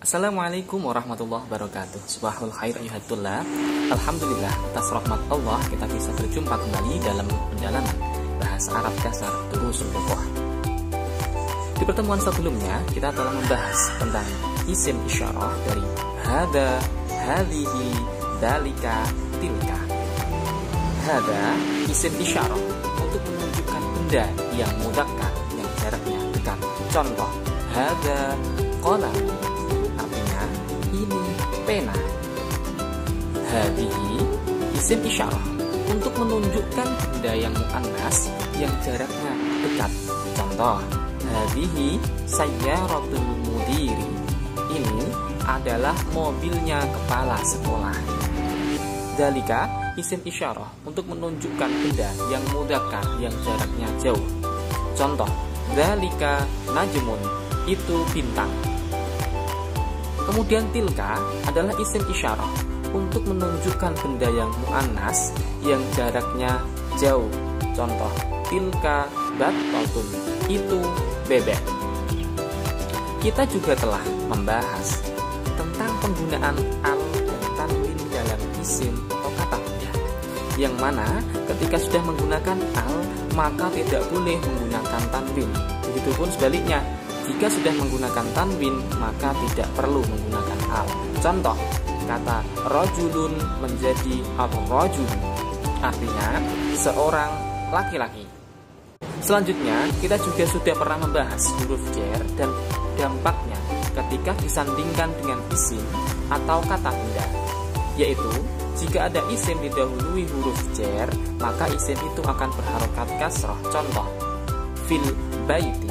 Assalamualaikum warahmatullahi wabarakatuh. Subahul khair ayuhatullah. Alhamdulillah, atas rahmat Allah kita bisa berjumpa kembali dalam pendalaman bahasa Arab dasar Durusul Lughah. Di pertemuan sebelumnya kita telah membahas tentang isim isyarah dari hada, hadhihi, dalika, tilka. Hada isim isyarah untuk menunjukkan benda yang mudzakkar yang jaraknya dekat. Contoh, hada qalam, artinya ini pena. Hadhihi isim isyarah untuk menunjukkan benda yang muannas yang jaraknya dekat. Contoh, hadhihi sayyaratul mudiri, ini adalah mobilnya kepala sekolah. Dalika isim isyarah untuk menunjukkan benda yang mudzakkar yang jaraknya jauh. Contoh, dalika najmun, itu bintang. Kemudian tilka adalah isim isyarah untuk menunjukkan benda yang muannas yang jaraknya jauh. Contoh, tilka battatun, itu bebek. Kita juga telah membahas tentang penggunaan al dan tanwin dalam isim atau kata benda, yang mana ketika sudah menggunakan al maka tidak boleh menggunakan tanwin. Begitupun sebaliknya, jika sudah menggunakan tanwin maka tidak perlu menggunakan al. Contoh, kata rajulun menjadi ar-rajul, artinya seorang laki-laki. Selanjutnya, kita juga sudah pernah membahas huruf jar dan dampaknya ketika disandingkan dengan isim atau kata benda, yaitu jika ada isim didahului huruf jar, maka isim itu akan berharokat kasrah. Contoh, fil baiti,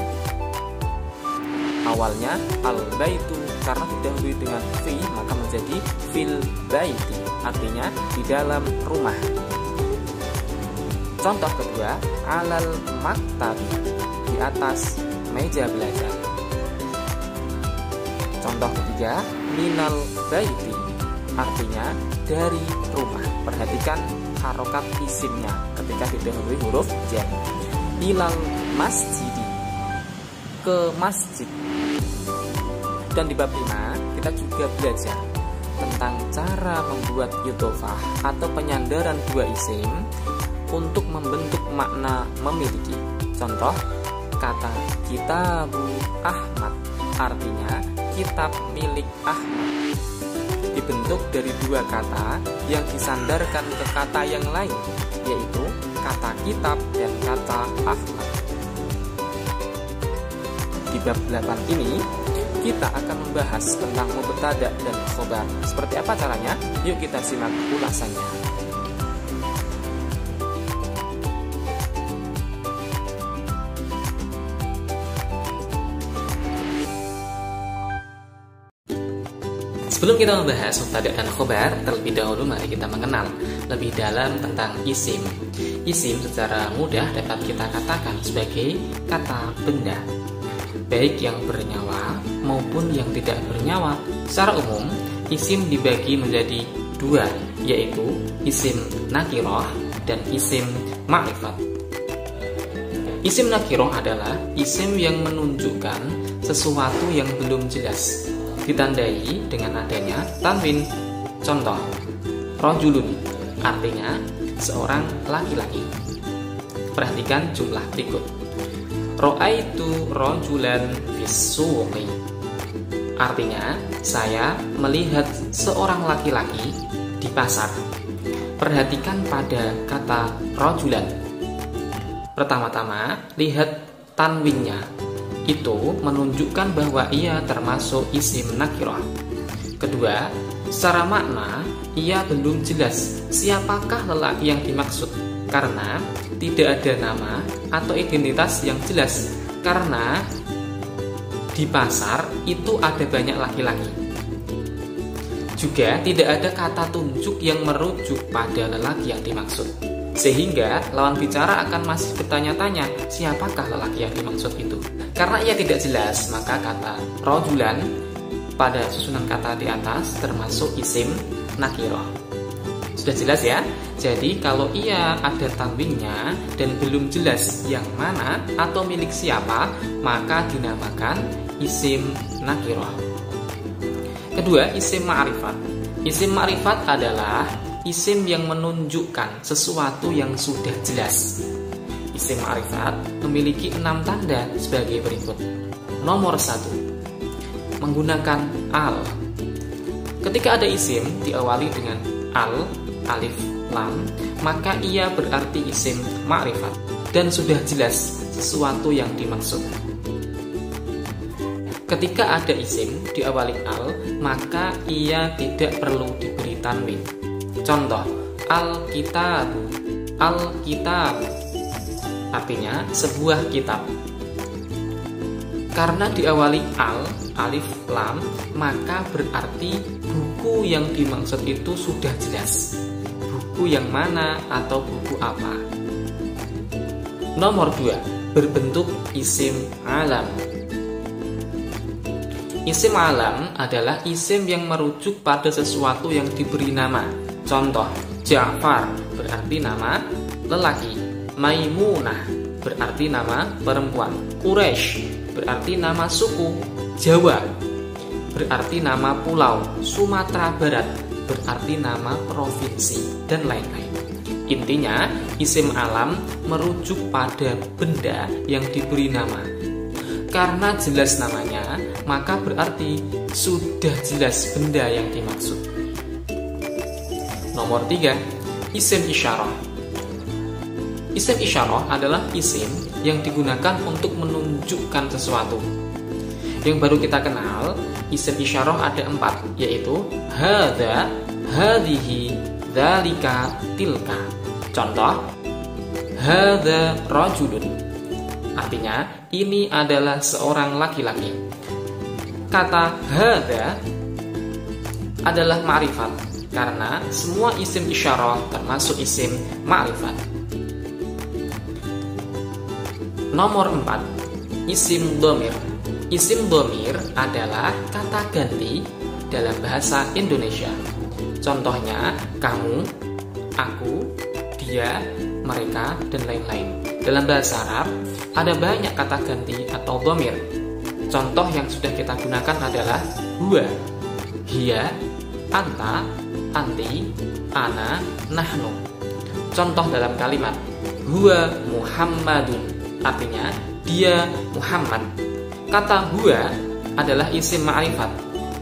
awalnya al-baitu, karena didahului dengan fi maka menjadi fil baiti, artinya di dalam rumah. Contoh kedua, alal maktabi, di atas meja belajar. Contoh ketiga, minal baiti, artinya dari rumah. Perhatikan harokat isimnya ketika didahului huruf jar. Ilal masjidi, ke masjid. Dan di bab 5 kita juga belajar tentang cara membuat idhofah atau penyandaran dua isim untuk membentuk makna memiliki. Contoh, kata kitabu Ahmad, artinya kitab milik Ahmad, dibentuk dari dua kata yang disandarkan ke kata yang lain, yaitu kata kitab dan kata Ahmad. Di bab 8 ini kita akan membahas tentang mubtada dan khobar. Seperti apa caranya? Yuk kita simak ulasannya. Sebelum kita membahas mubtada dan khobar, terlebih dahulu mari kita mengenal lebih dalam tentang isim. Isim secara mudah dapat kita katakan sebagai kata benda, baik yang bernyawa maupun yang tidak bernyawa. Secara umum, isim dibagi menjadi dua, yaitu isim nakirah dan isim ma'rifat. Isim nakirah adalah isim yang menunjukkan sesuatu yang belum jelas, ditandai dengan adanya tanwin. Contoh, rajulun, artinya seorang laki-laki. Perhatikan jumlah berikut. Ra'aitu rajulan fis-suqi, artinya saya melihat seorang laki-laki di pasar. Perhatikan pada kata rajulan. Pertama-tama lihat tanwinnya, itu menunjukkan bahwa ia termasuk isim nakirah. Kedua, secara makna ia belum jelas siapakah lelaki yang dimaksud, karena tidak ada nama atau identitas yang jelas, karena di pasar itu ada banyak laki-laki. Juga tidak ada kata tunjuk yang merujuk pada lelaki yang dimaksud, sehingga lawan bicara akan masih bertanya-tanya siapakah lelaki yang dimaksud itu. Karena ia tidak jelas, maka kata rajulan pada susunan kata di atas termasuk isim nakirah. Sudah jelas ya? Jadi kalau ia ada tanwinnya dan belum jelas yang mana atau milik siapa, maka dinamakan isim nakirah. Kedua, isim ma'rifat. Isim ma'rifat adalah isim yang menunjukkan sesuatu yang sudah jelas. Isim ma'rifat memiliki 6 tanda sebagai berikut. Nomor 1, menggunakan al. Ketika ada isim diawali dengan al, alif, lam, maka ia berarti isim ma'rifat dan sudah jelas sesuatu yang dimaksud. Ketika ada isim diawali al, maka ia tidak perlu diberi tanwin. Contoh, al-kitab. Al-kitab artinya sebuah kitab. Karena diawali al, alif, lam, maka berarti buku yang dimaksud itu sudah jelas. Buku yang mana atau buku apa? Nomor 2, berbentuk isim alam. Isim alam adalah isim yang merujuk pada sesuatu yang diberi nama. Contoh, Ja'far berarti nama lelaki, Maimunah berarti nama perempuan, Quraisy berarti nama suku, Jawa berarti nama pulau, Sumatera Barat berarti nama provinsi, dan lain-lain. Intinya, isim alam merujuk pada benda yang diberi nama. Karena jelas namanya, maka berarti sudah jelas benda yang dimaksud. Nomor 3, isim isyarah. Isim isyarah adalah isim yang digunakan untuk menunjukkan sesuatu. Yang baru kita kenal, isim isyarah ada 4, yaitu hadza, hadhihi, dzalika, tilka. Contoh, hadza rajulun. Artinya, ini adalah seorang laki-laki. Kata hadza adalah ma'rifat, karena semua isim isyarah termasuk isim ma'rifat. Nomor 4, isim dhamir. Isim dhamir adalah kata ganti dalam bahasa Indonesia. Contohnya, kamu, aku, dia, mereka, dan lain-lain. Dalam bahasa Arab, ada banyak kata ganti atau dhamir. Contoh yang sudah kita gunakan adalah huwa, hiya, anta, anti, ana, nahnu. Contoh dalam kalimat huwa Muhammadun, artinya dia Muhammad. Kata huwa adalah isim ma'rifat,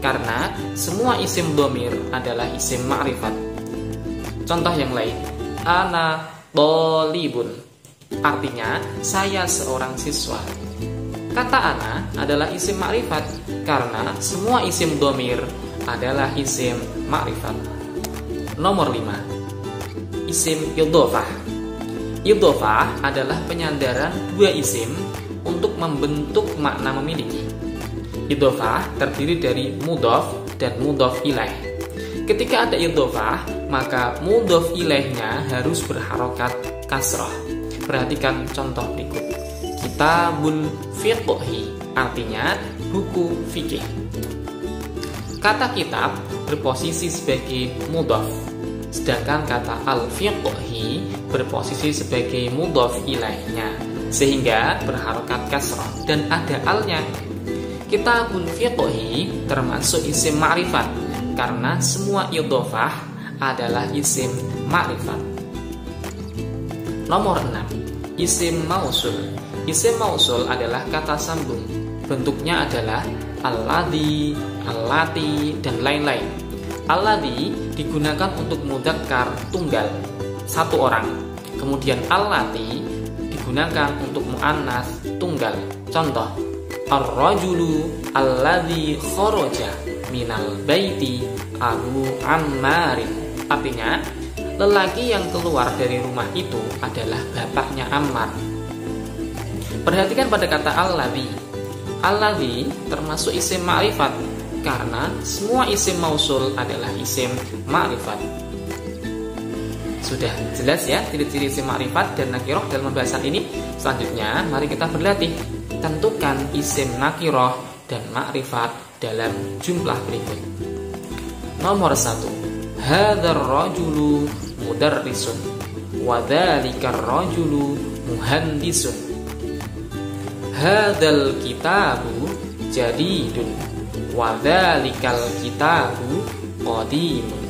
karena semua isim dhamir adalah isim ma'rifat. Contoh yang lain, ana thalibun, artinya saya seorang siswa. Kata ana adalah isim ma'rifat, karena semua isim dhamir adalah isim ma'rifat. Nomor 5, isim idhofah. Idhofah adalah penyandaran dua isim untuk membentuk makna memiliki. Idhofah terdiri dari mudhof dan mudhof ilaih. Ketika ada idhofah, maka mudhof ilaihnya harus berharokat kasrah. Perhatikan contoh berikut. Kitabul fiqhi, artinya buku fikih. Kata kitab berposisi sebagai mudhof, sedangkan kata al-fiqhi berposisi sebagai mudhof ilaihnya, sehingga berharokat kasrah dan ada alnya. Kitabul fiqhi termasuk isim ma'rifat, karena semua idhofah adalah isim ma'rifat. Nomor 6, isim mausul. Isim mausul adalah kata sambung. Bentuknya adalah alladzi, allati, dan lain-lain. Alladzi digunakan untuk mudzakkar tunggal, satu orang. Kemudian allati digunakan untuk muannas tunggal. Contoh, ar-rajulu alladzi kharaja minal baiti Abu Ammarin. Artinya, lelaki yang keluar dari rumah itu adalah bapaknya Ammar. Perhatikan pada kata alladzi. Alladzi termasuk isim ma'rifat, karena semua isim mausul adalah isim ma'rifat. Sudah jelas ya ciri-ciri isim ma'rifat dan nakirah dalam pembahasan ini. Selanjutnya, mari kita berlatih. Tentukan isim nakirah dan ma'rifat dalam jumlah berikut. Nomor 1, hadzal rajulu mudarrisun wa dzalika rajulu muhandisun. Hadzal kitabu jadidun Wadzalikal kitabu qadimun.